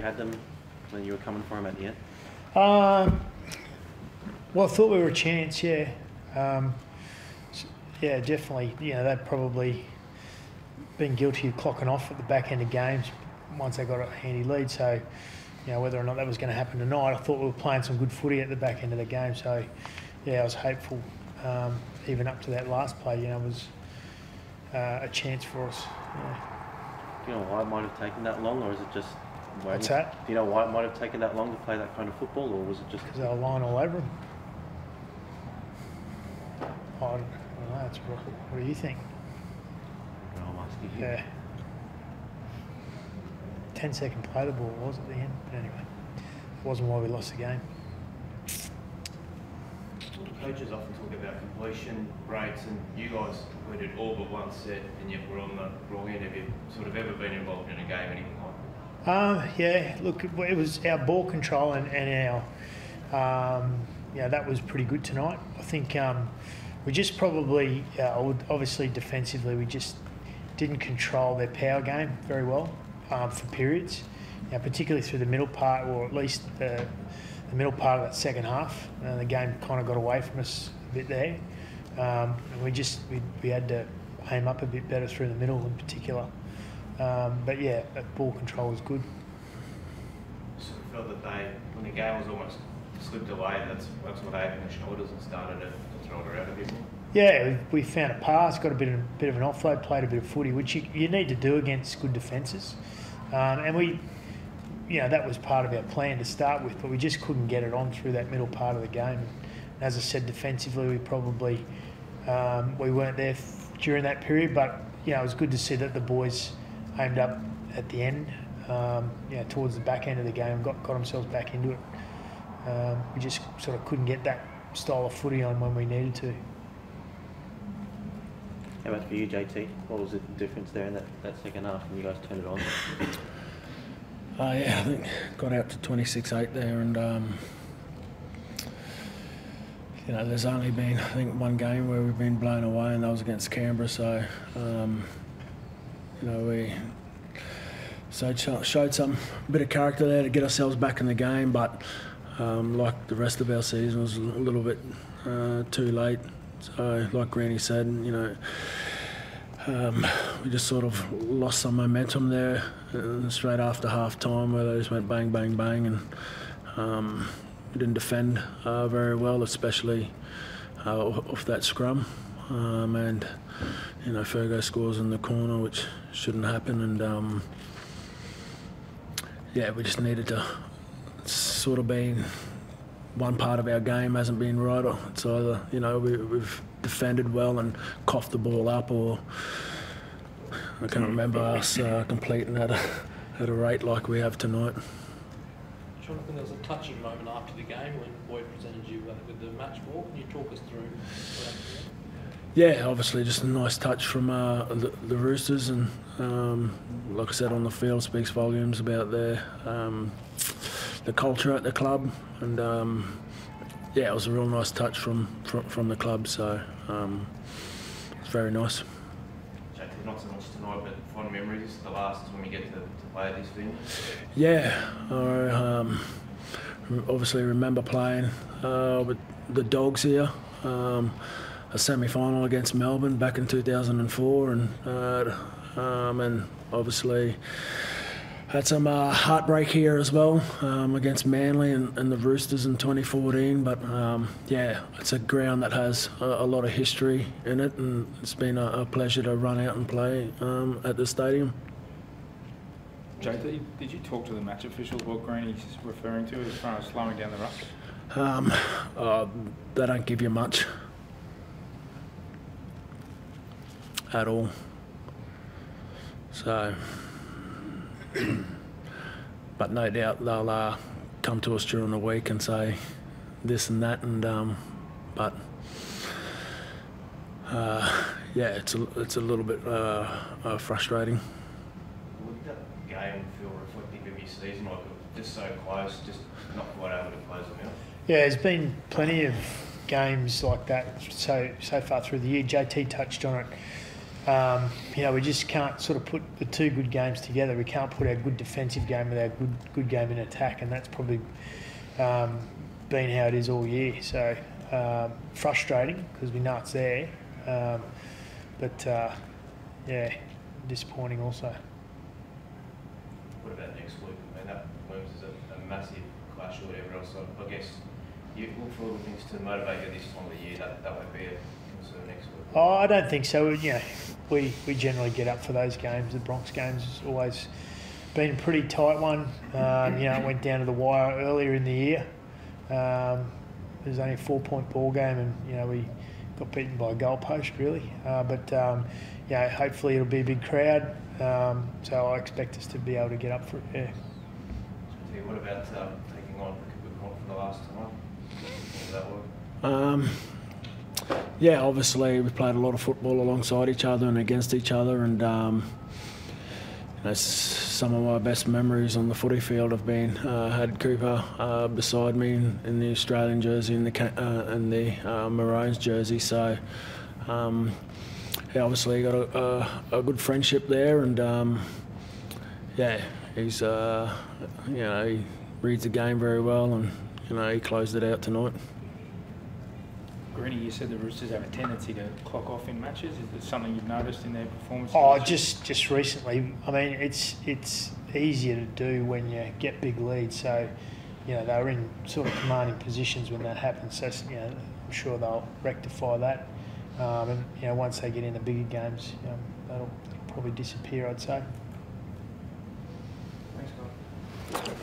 you had them when you were coming for them at the end? Well, I thought we were a chance, yeah. Yeah, definitely. You know, they'd probably been guilty of clocking off at the back end of games once they got a handy lead. So, you know, whether or not that was going to happen tonight, I thought we were playing some good footy at the back end of the game. So, yeah, I was hopeful. Even up to that last play, you know, was a chance for us. Yeah. Do you know why it might have taken that long, or is it just waiting? What's that? Do you know why it might have taken that long to play that kind of football, or was it just because they were lying all over them? I don't know. What do you think? No, I'm asking you. Yeah. 10-second play the ball was at the end. But anyway, it wasn't why we lost the game. Coaches often talk about completion rates, and you guys completed all but one set, and yet we're on the wrong end. Have you sort of ever been involved in a game, anything like that? Yeah, look, it was our ball control and our, yeah, that was pretty good tonight. I think we just probably, obviously defensively, we just didn't control their power game very well for periods, you know, particularly through the middle part, or at least the middle part of that second half. The game kind of got away from us a bit there. And we had to aim up a bit better through the middle in particular. But yeah, ball control was good. Sort of felt that when the game was almost slipped away, that's what they opened the shoulders and started to throw it around a bit more. Yeah, we found a pass, got a bit of an offload, played a bit of footy, which you need to do against good defences. And we, you know, that was part of our plan to start with, but we just couldn't get it on through that middle part of the game. And as I said, defensively, we probably we weren't there during that period, but you know, it was good to see that the boys aimed up at the end, you know, towards the back end of the game, got themselves back into it. We just sort of couldn't get that style of footy on when we needed to. How about for you, JT? What was the difference there in that second half when you guys turned it on? Yeah, I think got out to 26-8 there, and you know, there's only been, I think, one game where we've been blown away, and that was against Canberra. So you know, we showed some bit of character there to get ourselves back in the game, but like the rest of our season, was a little bit too late. So, like Granny said, you know, we just sort of lost some momentum there straight after half time, where they just went bang, bang, bang, and we didn't defend very well, especially off that scrum. And you know, Fergo scores in the corner, which shouldn't happen, and yeah, we just needed to sort of been. One part of our game hasn't been right. It's either, you know, we've defended well and coughed the ball up, or I can't remember us completing at a rate like we have tonight. Johnathan, there was a touching moment after the game when Boyd presented you with the match ball. Can you talk us through what happened there? Yeah, obviously just a nice touch from the Roosters, and like I said, on the field speaks volumes about their the culture at the club, and yeah, it was a real nice touch from the club, so it's very nice. JT, not so much tonight, but fond memories, the last when we get to play at this venue? Yeah, I obviously remember playing with the Dogs here, a semi-final against Melbourne back in 2004, and obviously had some heartbreak here as well against Manly and the Roosters in 2014. But yeah, it's a ground that has a lot of history in it, and it's been a pleasure to run out and play at the stadium. JT, did you talk to the match officials what Greeny's referring to as far as slowing down the ruck? They don't give you much at all. So, but no doubt they'll come to us during the week and say this and that, and but yeah, it's a little bit frustrating. Would that game feel reflective of your season, like just so close, just not quite able to close them out? Yeah, there's been plenty of games like that so far through the year. JT touched on it. we just can't sort of put the two good games together. We can't put our good defensive game with our good game in attack, and that's probably been how it is all year. So frustrating because we know it's there, but disappointing also. What about next week? I mean, that looms as a massive clash or whatever else. So I guess you look for things to motivate you this time of the year. That won't be a concern next week. Oh, I don't think so. We generally get up for those games. The Bronx games has always been a pretty tight one. It went down to the wire earlier in the year. It was only a 4-point ball game, and we got beaten by a goalpost really. Hopefully it'll be a big crowd. So I expect us to be able to get up for it. Yeah. So what about taking on for the last time? How does that work? Obviously we played a lot of football alongside each other and against each other, and some of my best memories on the footy field have been had Cooper beside me in the Australian jersey and the Maroons jersey. So obviously got a good friendship there, and he's he reads the game very well, and he closed it out tonight. Greeny, you said the Roosters have a tendency to clock off in matches. Is it something you've noticed in their performance? Oh, just recently. I mean, it's easier to do when you get big leads. So, they're in sort of commanding positions when that happens. So, I'm sure they'll rectify that. And once they get into bigger games, that'll probably disappear, I'd say. Thanks, guys.